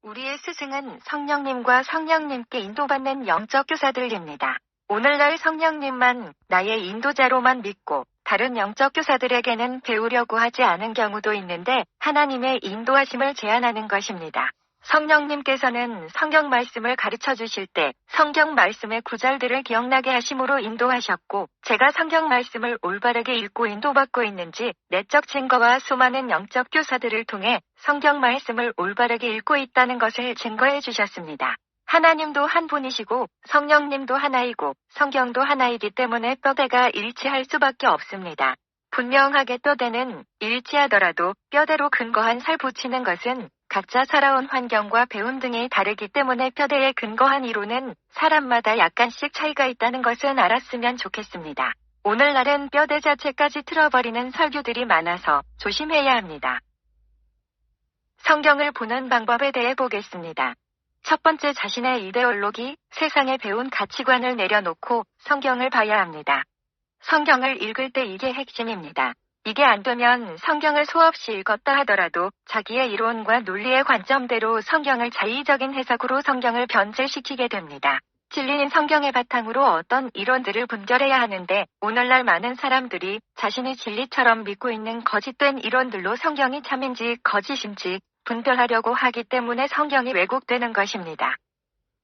우리의 스승은 성령님과 성령님께 인도받는 영적 교사들입니다. 오늘날 성령님만 나의 인도자로만 믿고 다른 영적 교사들에게는 배우려고 하지 않은 경우도 있는데 하나님의 인도하심을 제한하는 것입니다. 성령님께서는 성경 말씀을 가르쳐 주실 때 성경 말씀의 구절들을 기억나게 하심으로 인도하셨고 제가 성경 말씀을 올바르게 읽고 인도받고 있는지 내적 증거와 수많은 영적 교사들을 통해 성경 말씀을 올바르게 읽고 있다는 것을 증거해 주셨습니다. 하나님도 한 분이시고 성령님도 하나이고 성경도 하나이기 때문에 뼈대가 일치할 수밖에 없습니다. 분명하게 뼈대는 일치하더라도 뼈대로 근거한 살 붙이는 것은 각자 살아온 환경과 배움 등이 다르기 때문에 뼈대에 근거한 이론은 사람마다 약간씩 차이가 있다는 것은 알았으면 좋겠습니다. 오늘날은 뼈대 자체까지 틀어버리는 설교들이 많아서 조심해야 합니다. 성경을 보는 방법에 대해 보겠습니다. 첫 번째, 자신의 이데올로기, 세상에 배운 가치관을 내려놓고 성경을 봐야 합니다. 성경을 읽을 때 이게 핵심입니다. 이게 안 되면 성경을 수없이 읽었다 하더라도 자기의 이론과 논리의 관점대로 성경을 자의적인 해석으로 성경을 변질시키게 됩니다. 진리인 성경의 바탕으로 어떤 이론들을 분별해야 하는데 오늘날 많은 사람들이 자신이 진리처럼 믿고 있는 거짓된 이론들로 성경이 참인지 거짓인지 분별하려고 하기 때문에 성경이 왜곡되는 것입니다.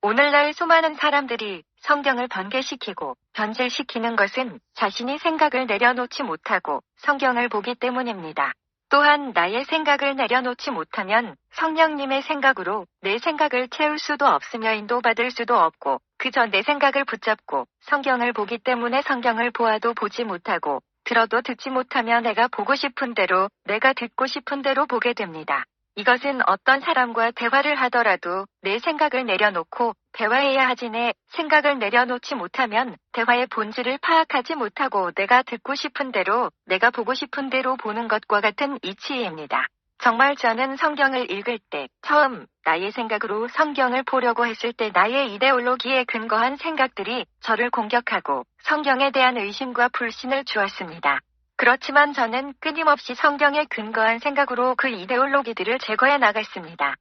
오늘날 수많은 사람들이 성경을 번개시키고 변질시키는 것은 자신이 생각을 내려놓지 못하고 성경을 보기 때문입니다. 또한 나의 생각을 내려놓지 못하면 성령님의 생각으로 내 생각을 채울 수도 없으며 인도받을 수도 없고 그저 내 생각을 붙잡고 성경을 보기 때문에 성경을 보아도 보지 못하고 들어도 듣지 못하며 내가 보고 싶은 대로 내가 듣고 싶은 대로 보게 됩니다. 이것은 어떤 사람과 대화를 하더라도 내 생각을 내려놓고 대화해야 하지 내 생각을 내려놓지 못하면 대화의 본질을 파악하지 못하고 내가 듣고 싶은 대로 내가 보고 싶은 대로 보는 것과 같은 이치입니다. 정말 저는 성경을 읽을 때 처음 나의 생각으로 성경을 보려고 했을 때 나의 이데올로기에 근거한 생각들이 저를 공격하고 성경에 대한 의심과 불신을 주었습니다. 그렇지만 저는 끊임없이 성경에 근거한 생각으로 그 이데올로기들을 제거해 나갔습니다.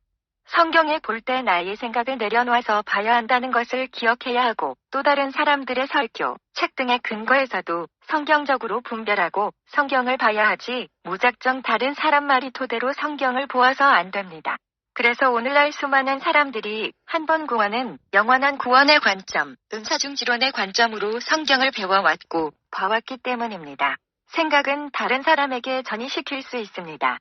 성경에 볼 때 나의 생각을 내려놓아서 봐야 한다는 것을 기억해야 하고 또 다른 사람들의 설교, 책 등에 근거해서도 성경적으로 분별하고 성경을 봐야 하지 무작정 다른 사람 말이 토대로 성경을 보아서 안 됩니다. 그래서 오늘날 수많은 사람들이 한 번 구원은 영원한 구원의 관점, 은사중지론의 관점으로 성경을 배워왔고 봐왔기 때문입니다. 생각은 다른 사람에게 전이시킬 수 있습니다.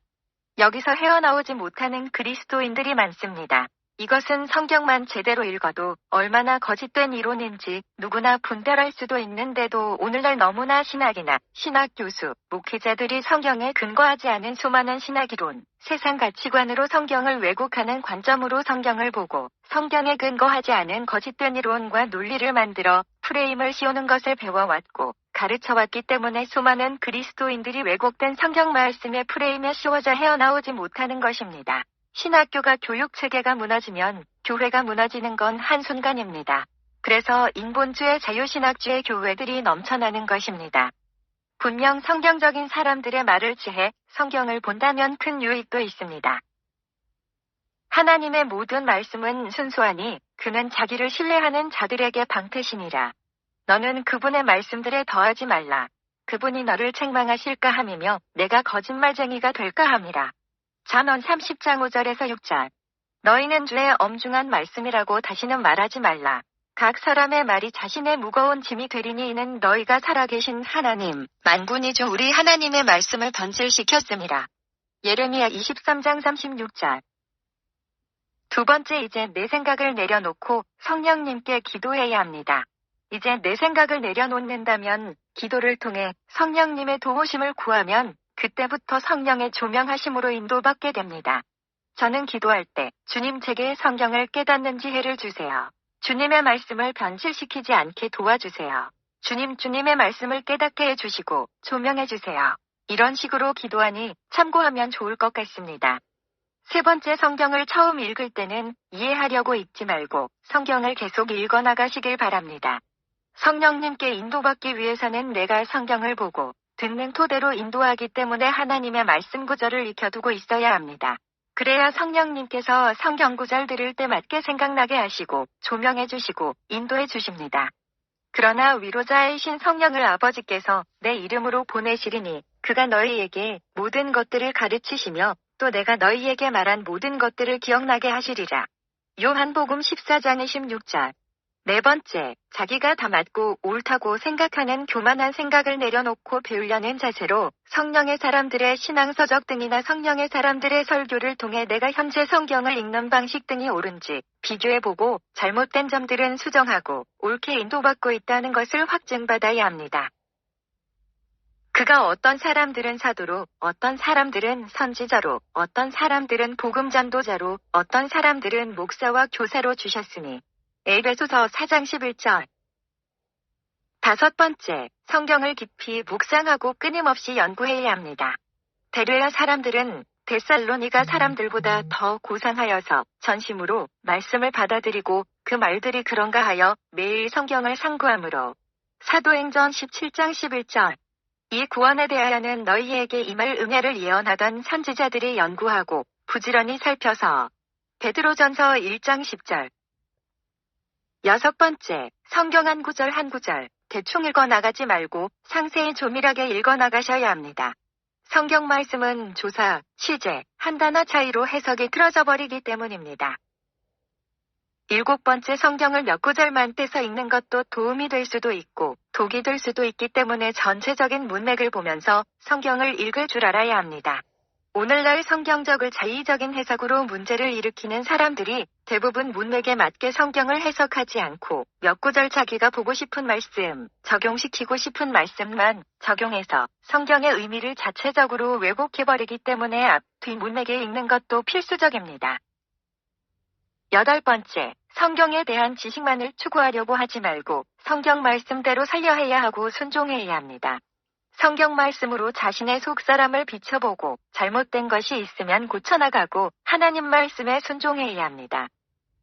여기서 헤어나오지 못하는 그리스도인들이 많습니다. 이것은 성경만 제대로 읽어도 얼마나 거짓된 이론인지 누구나 분별할 수도 있는데도 오늘날 너무나 신학이나 신학 교수, 목회자들이 성경에 근거하지 않은 수많은 신학이론, 세상 가치관으로 성경을 왜곡하는 관점으로 성경을 보고 성경에 근거하지 않은 거짓된 이론과 논리를 만들어 프레임을 씌우는 것을 배워왔고 가르쳐왔기 때문에 수많은 그리스도인들이 왜곡된 성경 말씀의 프레임에 씌워져 헤어나오지 못하는 것입니다. 신학교가 교육체계가 무너지면 교회가 무너지는 건 한순간입니다. 그래서 인본주의 자유신학주의 교회들이 넘쳐나는 것입니다. 분명 성경적인 사람들의 말을 지해 성경을 본다면 큰 유익도 있습니다. 하나님의 모든 말씀은 순수하니 그는 자기를 신뢰하는 자들에게 방패시니라. 너는 그분의 말씀들에 더하지 말라. 그분이 너를 책망하실까 함이며 내가 거짓말쟁이가 될까 함이라. 잠언 30장 5절에서 6절. 너희는 주의 엄중한 말씀이라고 다시는 말하지 말라. 각 사람의 말이 자신의 무거운 짐이 되리니 이는 너희가 살아계신 하나님, 만군의 주 우리 하나님의 말씀을 변질시켰음이라. 예레미야 23장 36절. 두 번째, 이제 내 생각을 내려놓고 성령님께 기도해야 합니다. 이제 내 생각을 내려놓는다면 기도를 통해 성령님의 도우심을 구하면 그때부터 성령의 조명하심으로 인도받게 됩니다. 저는 기도할 때 주님 제게 성경을 깨닫는 지혜를 주세요. 주님의 말씀을 변질시키지 않게 도와주세요. 주님의 말씀을 깨닫게 해주시고 조명해 주세요. 이런 식으로 기도하니 참고하면 좋을 것 같습니다. 세 번째, 성경을 처음 읽을 때는 이해하려고 읽지 말고 성경을 계속 읽어나가시길 바랍니다. 성령님께 인도받기 위해서는 내가 성경을 보고 듣는 토대로 인도하기 때문에 하나님의 말씀 구절을 익혀두고 있어야 합니다. 그래야 성령님께서 성경 구절 들을 때 맞게 생각나게 하시고 조명해 주시고 인도해 주십니다. 그러나 위로자이신 성령을 아버지께서 내 이름으로 보내시리니 그가 너희에게 모든 것들을 가르치시며 또 내가 너희에게 말한 모든 것들을 기억나게 하시리라. 요한복음 14장 26절. 네 번째, 자기가 다 맞고 옳다고 생각하는 교만한 생각을 내려놓고 배우려는 자세로 성령의 사람들의 신앙서적 등이나 성령의 사람들의 설교를 통해 내가 현재 성경을 읽는 방식 등이 옳은지 비교해보고 잘못된 점들은 수정하고 옳게 인도받고 있다는 것을 확증받아야 합니다. 그가 어떤 사람들은 사도로, 어떤 사람들은 선지자로, 어떤 사람들은 복음 전도자로, 어떤 사람들은 목사와 교사로 주셨으니 에베소서 4장 11절. 다섯 번째, 성경을 깊이 묵상하고 끊임없이 연구해야 합니다. 베레아 사람들은 데살로니가 사람들보다 더 고상하여서 전심으로 말씀을 받아들이고 그 말들이 그런가 하여 매일 성경을 상고하므로 사도행전 17장 11절. 이 구원에 대하여는 너희에게 임할 은혜를 예언하던 선지자들이 연구하고 부지런히 살펴서 베드로전서 1장 10절. 여섯 번째, 성경 한 구절 한 구절 대충 읽어 나가지 말고 상세히 조밀하게 읽어 나가셔야 합니다. 성경 말씀은 조사, 취재, 한 단어 차이로 해석이 틀어져 버리기 때문입니다. 일곱 번째, 성경을 몇 구절만 떼서 읽는 것도 도움이 될 수도 있고 독이 될 수도 있기 때문에 전체적인 문맥을 보면서 성경을 읽을 줄 알아야 합니다. 오늘날 성경적을 자의적인 해석으로 문제를 일으키는 사람들이 대부분 문맥에 맞게 성경을 해석하지 않고 몇 구절 자기가 보고 싶은 말씀, 적용시키고 싶은 말씀만 적용해서 성경의 의미를 자체적으로 왜곡해버리기 때문에 앞, 뒤 문맥에 읽는 것도 필수적입니다. 여덟 번째, 성경에 대한 지식만을 추구하려고 하지 말고 성경 말씀대로 살려해야 하고 순종해야 합니다. 성경 말씀으로 자신의 속사람을 비춰보고 잘못된 것이 있으면 고쳐나가고 하나님 말씀에 순종해야 합니다.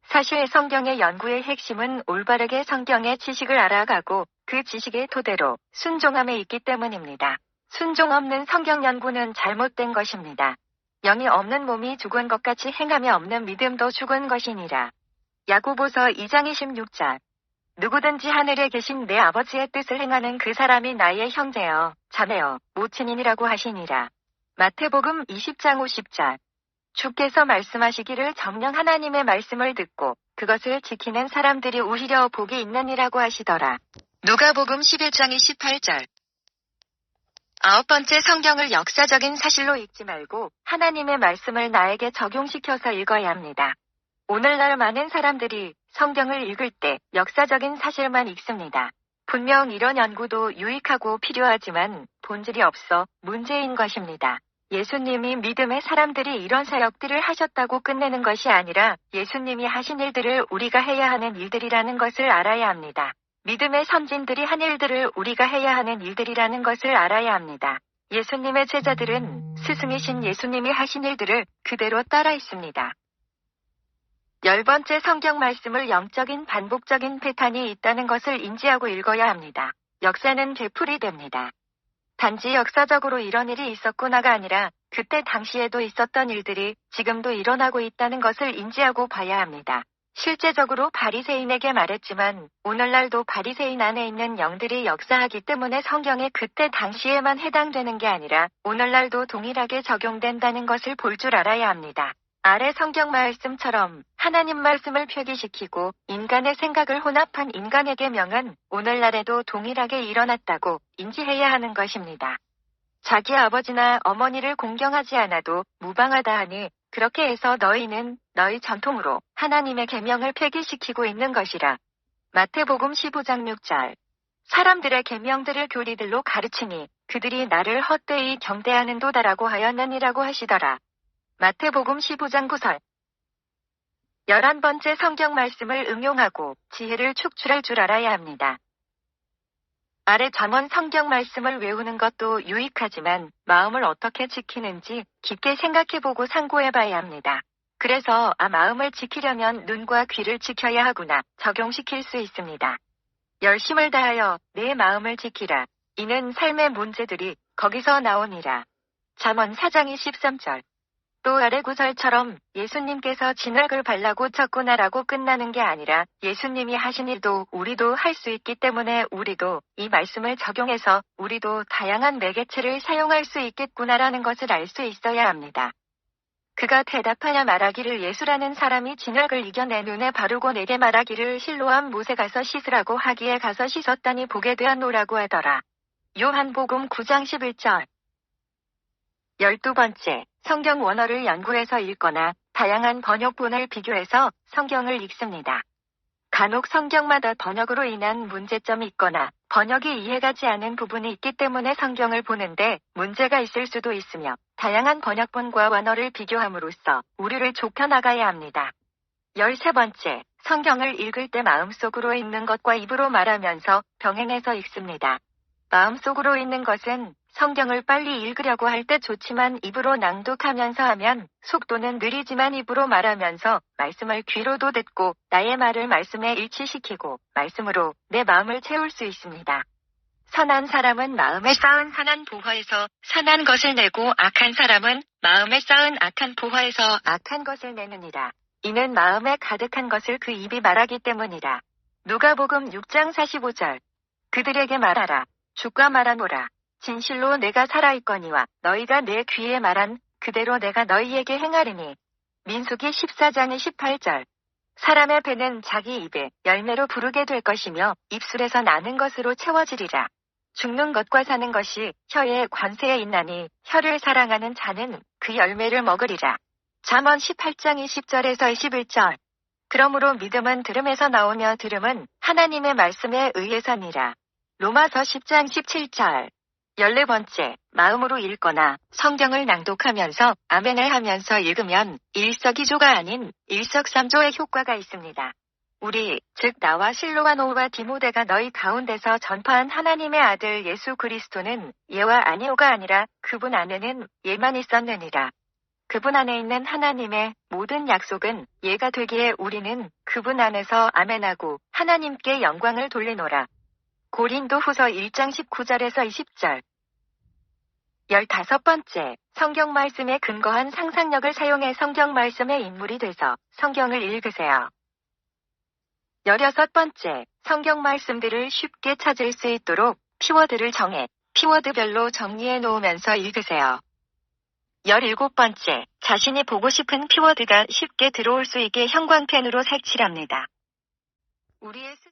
사실 성경의 연구의 핵심은 올바르게 성경의 지식을 알아가고 그 지식의 토대로 순종함에 있기 때문입니다. 순종 없는 성경 연구는 잘못된 것입니다. 영이 없는 몸이 죽은 것 같이 행함이 없는 믿음도 죽은 것이니라. 야고보서 2장 26절. 누구든지 하늘에 계신 내 아버지의 뜻을 행하는 그 사람이 나의 형제여, 자매여, 모친이니라고 하시니라. 마태복음 20장 50절. 주께서 말씀하시기를 정녕 하나님의 말씀을 듣고 그것을 지키는 사람들이 오히려 복이 있느니라고 하시더라. 누가복음 11장 28절. 아홉 번째, 성경을 역사적인 사실로 읽지 말고 하나님의 말씀을 나에게 적용시켜서 읽어야 합니다. 오늘날 많은 사람들이 성경을 읽을 때 역사적인 사실만 읽습니다. 분명 이런 연구도 유익하고 필요하지만 본질이 없어 문제인 것입니다. 예수님이 믿음의 사람들이 이런 사역들을 하셨다고 끝내는 것이 아니라 예수님이 하신 일들을 우리가 해야 하는 일들이라는 것을 알아야 합니다. 믿음의 선진들이 한 일들을 우리가 해야 하는 일들이라는 것을 알아야 합니다. 예수님의 제자들은 스승이신 예수님이 하신 일들을 그대로 따라했습니다. 열 번째, 성경 말씀을 영적인 반복적인 패턴이 있다는 것을 인지하고 읽어야 합니다. 역사는 되풀이 됩니다. 단지 역사적으로 이런 일이 있었구나가 아니라 그때 당시에도 있었던 일들이 지금도 일어나고 있다는 것을 인지하고 봐야 합니다. 실제적으로 바리새인에게 말했지만 오늘날도 바리새인 안에 있는 영들이 역사하기 때문에 성경에 그때 당시에만 해당되는 게 아니라 오늘날도 동일하게 적용된다는 것을 볼 줄 알아야 합니다. 아래 성경 말씀처럼 하나님 말씀을 표기시키고 인간의 생각을 혼합한 인간의 계명은 오늘날에도 동일하게 일어났다고 인지해야 하는 것입니다. 자기 아버지나 어머니를 공경하지 않아도 무방하다 하니 그렇게 해서 너희는 너희 전통으로 하나님의 계명을 폐기시키고 있는 것이라. 마태복음 15장 6절. 사람들의 계명들을 교리들로 가르치니 그들이 나를 헛되이 경대하는도다라고 하였느니라고 하시더라. 마태복음 15장 9절. 11번째, 성경 말씀을 응용하고 지혜를 축출할 줄 알아야 합니다. 아래 잠언 성경 말씀을 외우는 것도 유익하지만 마음을 어떻게 지키는지 깊게 생각해보고 상고해봐야 합니다. 그래서 마음을 지키려면 눈과 귀를 지켜야 하구나 적용시킬 수 있습니다. 열심을 다하여 내 마음을 지키라. 이는 삶의 문제들이 거기서 나오니라. 잠언 4장 23절. 또 아래 구절처럼 예수님께서 진흙을 발라고 쳤구나라고 끝나는 게 아니라 예수님이 하신 일도 우리도 할 수 있기 때문에 우리도 이 말씀을 적용해서 우리도 다양한 매개체를 사용할 수 있겠구나라는 것을 알 수 있어야 합니다. 그가 대답하여 말하기를 예수라는 사람이 진흙을 이겨 내 눈에 바르고 내게 말하기를 실로암 못에 가서 씻으라고 하기에 가서 씻었다니 보게 되었노라고 하더라. 요한복음 9장 11절. 12번째, 성경 원어를 연구해서 읽거나 다양한 번역본을 비교해서 성경을 읽습니다. 간혹 성경마다 번역으로 인한 문제점이 있거나 번역이 이해가지 않은 부분이 있기 때문에 성경을 보는데 문제가 있을 수도 있으며 다양한 번역본과 원어를 비교함으로써 우리를 좁혀나가야 합니다. 13번째, 성경을 읽을 때 마음속으로 읽는 것과 입으로 말하면서 병행해서 읽습니다. 마음속으로 읽는 것은 성경을 빨리 읽으려고 할 때 좋지만 입으로 낭독하면서 하면 속도는 느리지만 입으로 말하면서 말씀을 귀로도 듣고 나의 말을 말씀에 일치시키고 말씀으로 내 마음을 채울 수 있습니다. 선한 사람은 마음에 쌓은 선한 보화에서 선한 것을 내고 악한 사람은 마음에 쌓은 악한 보화에서 악한 것을 내느니라. 이는 마음에 가득한 것을 그 입이 말하기 때문이라. 누가복음 6장 45절. 그들에게 말하라. 주가 말하노라. 진실로 내가 살아있거니와 너희가 내 귀에 말한 그대로 내가 너희에게 행하리니. 민수기 14장 28절. 사람의 배는 자기 입에 열매로 부르게 될 것이며 입술에서 나는 것으로 채워지리라. 죽는 것과 사는 것이 혀의 관세에 있나니 혀를 사랑하는 자는 그 열매를 먹으리라. 잠언 18장 20절에서 21절. 그러므로 믿음은 들음에서 나오며 들음은 하나님의 말씀에 의해서니라. 로마서 10장 17절. 14번째, 마음으로 읽거나 성경을 낭독하면서 아멘을 하면서 읽으면 일석이조가 아닌 일석삼조의 효과가 있습니다. 우리, 즉 나와 실로아노와 디모데가 너희 가운데서 전파한 하나님의 아들 예수 그리스도는 예와 아니오가 아니라 그분 안에는 예만 있었느니라. 그분 안에 있는 하나님의 모든 약속은 예가 되기에 우리는 그분 안에서 아멘하고 하나님께 영광을 돌리노라. 고린도후서 1장 19절에서 20절. 15번째, 성경 말씀에 근거한 상상력을 사용해 성경 말씀의 인물이 돼서 성경을 읽으세요. 16번째, 성경 말씀들을 쉽게 찾을 수 있도록 키워드를 정해 키워드별로 정리해 놓으면서 읽으세요. 17번째, 자신이 보고 싶은 키워드가 쉽게 들어올 수 있게 형광펜으로 색칠합니다. 우리의